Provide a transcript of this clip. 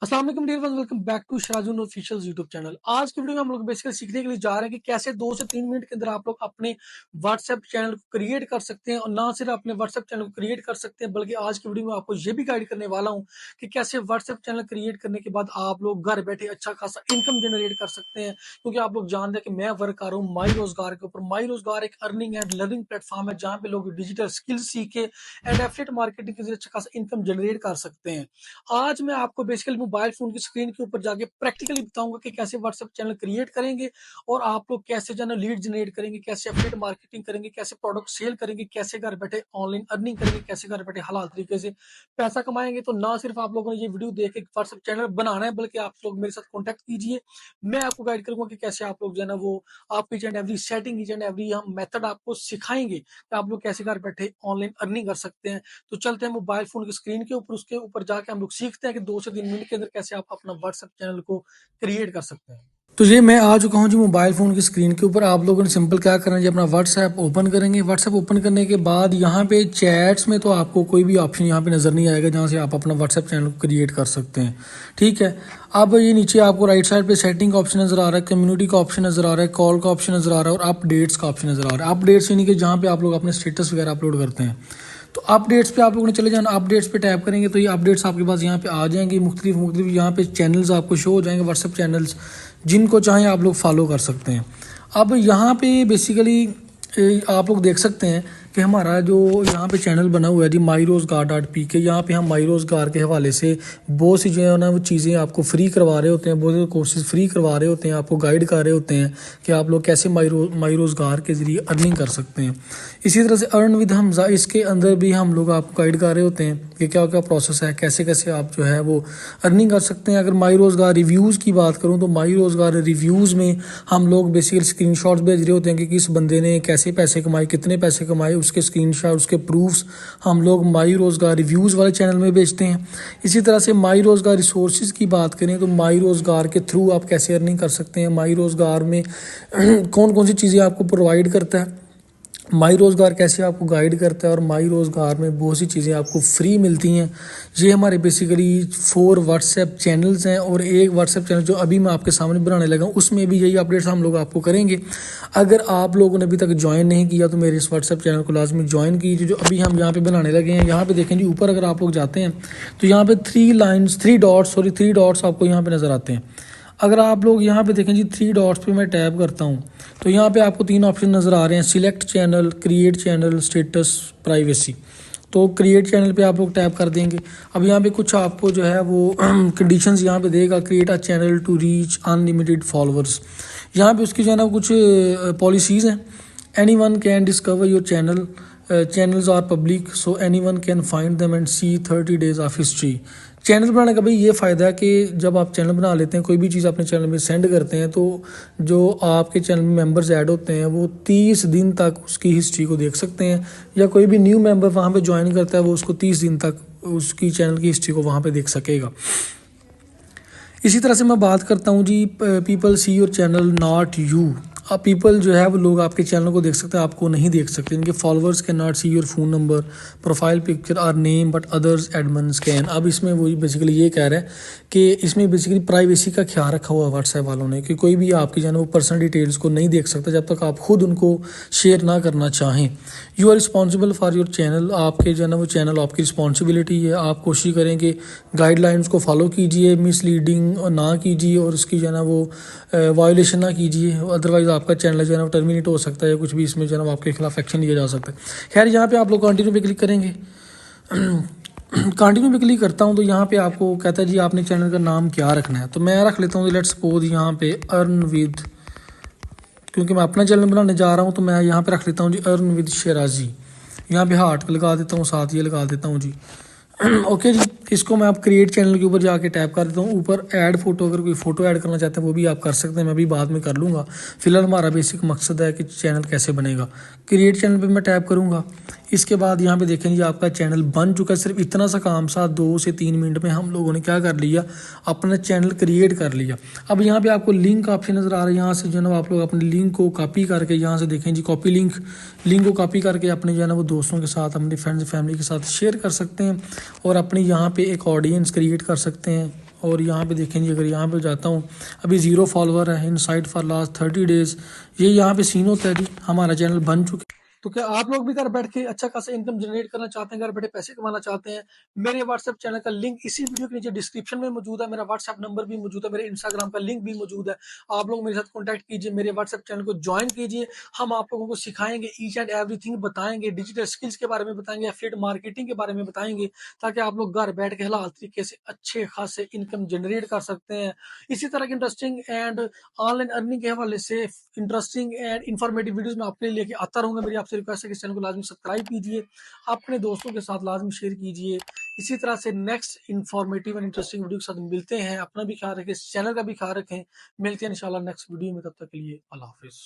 अस्सलाम वालेकुम dear friends, welcome back to शराजुन ऑफिशियल यूट्यूब चैनल। आज की वीडियो में हम लोग बेसिकली सीखने के लिए जा रहे हैं कि कैसे 2 से 3 मिनट के अंदर आप लोग अपने व्हाट्सएप चैनल को क्रिएट कर सकते हैं। और ना सिर्फ अपने व्हाट्सएप चैनल को क्रिएट कर सकते हैं, बल्कि आज की वीडियो में आपको ये भी गाइड करने वाला हूं कि कैसे व्हाट्सएप चैनल क्रिएट करने के बाद आप लोग घर बैठे अच्छा खासा इनकम जनरेट कर सकते हैं। क्योंकि आप लोग जानते हैं कि मैं वर्क कर रहा हूँ माई रोजगार के ऊपर। माई रोजगार एक अर्निंग एंड लर्निंग प्लेटफॉर्म है जहाँ पे लोग डिजिटल स्किल सीख के एंड एफिलिएट मार्केटिंग के जरिए अच्छा खासा इनकम जनरेट कर सकते हैं। आज मैं आपको बेसिकली मोबाइल फोन की स्क्रीन के ऊपर जाके प्रैक्टिकली बताऊंगा कि कैसे व्हाट्सएप चैनल क्रिएट करेंगे और आप लोग कैसे जो है ना लीड जनरेट करेंगे, कैसे एफिलिएट मार्केटिंग करेंगे, कैसे प्रोडक्ट सेल करेंगे, कैसे घर बैठे ऑनलाइन अर्निंग करेंगे, कैसे घर बैठे हलाल तरीके से पैसा कमाएंगे। तो ना सिर्फ आप लोगों ने ये वीडियो देख के व्हाट्सएप चैनल बनाना है, बल्कि आप लोग मेरे साथ कॉन्टेक्ट कीजिए। मैं आपको गाइड करूंगा कि कैसे आप लोग जो है ना वो आप each and every setting, each and every हम मेथड आपको सिखाएंगे कि आप लोग कैसे घर बैठे ऑनलाइन अर्निंग कर सकते हैं। तो चलते हैं मोबाइल फोन की स्क्रीन के ऊपर, उसके ऊपर जाके हम लोग सीखते हैं कि 2 से 3 मिनट के अंदर कैसे आप अपना व्हाट्सएप चैनल को क्रिएट कर सकते हैं। तो ये मैं आ चुका हूँ जी मोबाइल फोन की स्क्रीन के ऊपर। आप लोगों ने सिंपल क्या करना है जी, अपना व्हाट्सएप ओपन करेंगे। व्हाट्सएप ओपन करने के बाद यहाँ पे चैट्स में तो आपको कोई भी ऑप्शन यहाँ पे नजर नहीं आएगा जहाँ से आप अपना व्हाट्सएप चैनल को क्रिएट कर सकते हैं। ठीक है, अब ये नीचे आपको राइट साइड पे सेटिंग का ऑप्शन नजर आ रहा है, कम्युनिटी का ऑप्शन नजर आ रहा है, कॉल का ऑप्शन नजर आ रहा है और अपडेट्स का ऑप्शन नजर आ रहा है। अपडेट्स यानी कि जहाँ पे आप लोग अपने स्टेटस वगैरह अपलोड करते हैं। तो अपडेट्स पे आप लोगों ने चले जाना। अपडेट्स पे टैप करेंगे तो ये अपडेट्स आपके पास यहाँ पे आ जाएंगे। मुख्तलिफ यहाँ पे चैनल्स आपको शो हो जाएंगे, व्हाट्सएप चैनल्स, जिनको चाहें आप लोग फॉलो कर सकते हैं। अब यहाँ पे बेसिकली आप लोग देख सकते हैं कि हमारा जो यहाँ पे चैनल बना हुआ है जी माई रोज़गार डॉट पी के। यहाँ पे हम माई रोज़गार के हवाले से बहुत सी जो है ना वो चीज़ें आपको फ्री करवा रहे होते हैं, बहुत से कोर्सेज फ्री करवा रहे होते हैं, आपको गाइड कर रहे होते हैं कि आप लोग कैसे माई रोज़गार के ज़रिए अर्निंग कर सकते हैं। इसी तरह से अर्न विद हमजा, इसके अंदर भी हम लोग आपको गाइड कर रहे होते हैं कि क्या क्या प्रोसेस है, कैसे कैसे आप जो है वो अर्निंग कर सकते हैं। अगर माई रोज़गार रिव्यूज़ की बात करूँ तो माई रोज़गार रिव्यूज़ में हम लोग बेसिकली स्क्रीनशॉट्स भेज रहे होते हैं कि किस बंदे ने कैसे पैसे कमाए, कितने पैसे कमाए, उसके स्क्रीनशॉट, उसके प्रूफ्स हम लोग माई रोज़गार रिव्यूज़ वाले चैनल में भेजते हैं। इसी तरह से माई रोज़गार रिसोर्सेज की बात करें तो माई रोज़गार के थ्रू आप कैसे अर्निंग कर सकते हैं, माई रोज़गार में कौन कौन सी चीज़ें आपको प्रोवाइड करता है, माई रोज़गार कैसे आपको गाइड करता है, और माई रोज़गार में बहुत सी चीज़ें आपको फ्री मिलती हैं। ये हमारे बेसिकली 4 व्हाट्सएप चैनल्स हैं और एक व्हाट्सएप चैनल जो अभी मैं आपके सामने बनाने लगा हूँ उसमें भी यही अपडेट्स हम लोग आपको करेंगे। अगर आप लोगों ने अभी तक ज्वाइन नहीं किया तो मेरे इस व्हाट्सएप चैनल को लाजमी ज्वाइन कीजिए जो अभी हम यहाँ पे बनाने लगे हैं। यहाँ पे देखें जी ऊपर अगर आप लोग जाते हैं तो यहाँ पे 3 डॉट्स आपको यहाँ पे नज़र आते हैं। अगर आप लोग यहाँ पे देखें जी 3 डॉट्स पे मैं टैप करता हूँ तो यहाँ पे आपको 3 ऑप्शन नज़र आ रहे हैं, select channel, create channel, status, privacy. तो क्रिएट चैनल पे आप लोग टैप कर देंगे। अब यहाँ पे कुछ आपको जो है वो कंडीशंस यहाँ पे देगा, create a channel to reach unlimited followers. यहाँ पे उसकी जो है ना कुछ पॉलिसीज़ हैं। Any one can discover your channel, channels are public so any one can find them and see 30 days of history. Channel बनाने का भाई ये फ़ायदा है कि जब आप चैनल बना लेते हैं, कोई भी चीज़ अपने चैनल में सेंड करते हैं तो जो आपके चैनल में मेंबर्स ऐड होते हैं वो 30 दिन तक उसकी हिस्ट्री को देख सकते हैं, या कोई भी न्यू मेंबर वहाँ पे ज्वाइन करता है वो उसको 30 दिन तक उसकी चैनल की हिस्ट्री को वहाँ पे देख सकेगा। इसी तरह से मैं बात करता हूँ जी people see your channel not you. अब पीपल जो है वो लोग आपके चैनल को देख सकते हैं, आपको नहीं देख सकते। इनके followers can not see your phone number, profile picture और नेम बट अदर्स एडमन्स कैन। अब इसमें वो बेसिकली ये कह रहा है कि इसमें बेसिकली प्राइवेसी का ख्याल रखा हुआ है व्हाट्सएप वालों ने कि कोई भी आपकी जो है वो पर्सनल डिटेल्स को नहीं देख सकता जब तक आप खुद उनको शेयर ना करना चाहें। You are responsible for your channel, आपके जो है ना वो चैनल आपकी रिस्पॉन्सिबिलिटी है। आप कोशिश करें कि गाइडलाइंस को फॉलो कीजिए, मिसलीडिंग ना कीजिए और उसकी जो है ना वो वायोलेशन ना कीजिए, अदरवाइज़ आपका चैनल जो है ना टर्मिनेट हो सकता है या कुछ भी इसमें जो है ना आपके खिलाफ एक्शन लिया जा सकता है। खैर यहाँ पे आप लोग कंटिन्यू पे क्लिक करेंगे। कंटिन्यू पे क्लिक करता हूँ तो यहाँ पे आपको कहता है जी आपने चैनल का नाम क्या रखना है। तो मैं रख लेता हूँ लेट्स सपोज यहाँ पे अर्न विद, क्योंकि मैं अपना चैनल बनाने जा रहा हूँ तो मैं यहाँ पे रख लेता हूँ जी अर्न विद शेराजी। यहाँ पे हार्ट लगा देता हूँ, साथ ये लगा देता हूँ जी। ओके जी, इसको मैं आप क्रिएट चैनल के ऊपर जाके टैप कर देता हूँ। ऊपर ऐड फोटो, अगर कोई फोटो ऐड करना चाहते हैं वो भी आप कर सकते हैं, मैं भी बाद में कर लूँगा। फिलहाल हमारा बेसिक मकसद है कि चैनल कैसे बनेगा। क्रिएट चैनल पे मैं टैप करूँगा। इसके बाद यहाँ पे देखें जी आपका चैनल बन चुका है। सिर्फ इतना सा काम सा 2 से 3 मिनट में हम लोगों ने क्या कर लिया, अपना चैनल क्रिएट कर लिया। अब यहाँ पे आपको लिंक का ऑप्शन नज़र आ रहा है, यहाँ से जो है ना आप लोग अपने लिंक को कॉपी करके यहाँ से देखें जी कॉपी लिंक को कॉपी करके अपने जो है ना वो दोस्तों के साथ, अपने फ्रेंड्स फैमिली के साथ शेयर कर सकते हैं और अपनी यहाँ पे एक ऑडियंस क्रिएट कर सकते हैं और यहाँ पे देखेंगे, अगर यहाँ पे जाता हूँ, अभी 0 फॉलोवर है इनसाइड फॉर लास्ट 30 डेज। ये यहाँ पे सीन होता है जी, हमारा चैनल बन चुका है। तो क्या आप लोग भी घर बैठ के अच्छा खासा इनकम जनरेट करना चाहते हैं, घर बैठे पैसे कमाना चाहते हैं? मेरे व्हाट्सएप चैनल का लिंक इसी वीडियो के नीचे डिस्क्रिप्शन में मौजूद है, मेरा व्हाट्सएप नंबर भी मौजूद है, मेरे इंस्टाग्राम का लिंक भी मौजूद है। आप लोग मेरे साथ कॉन्टैक्ट कीजिए, मेरे व्हाट्सएप चैनल को ज्वाइन कीजिए। हम आप लोगों को सिखाएंगे, ईच एंड एवरीथिंग बताएंगे, डिजिटल स्किल्स के बारे में बताएंगे, एफिलिएट मार्केटिंग के बारे में बताएंगे, ताकि आप लोग घर बैठ के हलाल तरीके से अच्छे खासे इनकम जनरेट कर सकते हैं। इसी तरह की इंटरेस्टिंग एंड ऑनलाइन अर्निंग के हवाले से इंटरेस्टिंग एंड इन्फॉर्मेटिव वीडियोस मैं आपके लिए लेके आता रहूंगा। मेरी आपसे रिक्वेस्ट है कि इस चैनल को लाजमी सब्सक्राइब कीजिए, अपने दोस्तों के साथ लाजमी शेयर कीजिए। इसी तरह से next informative and interesting video के साथ मिलते हैं। अपना भी ख्याल रखें, इस चैनल का भी ख्याल रखें। मिलते हैं इंशाल्लाह नेक्स्ट वीडियो में, तब तक के लिए अल्लाह हाफिज।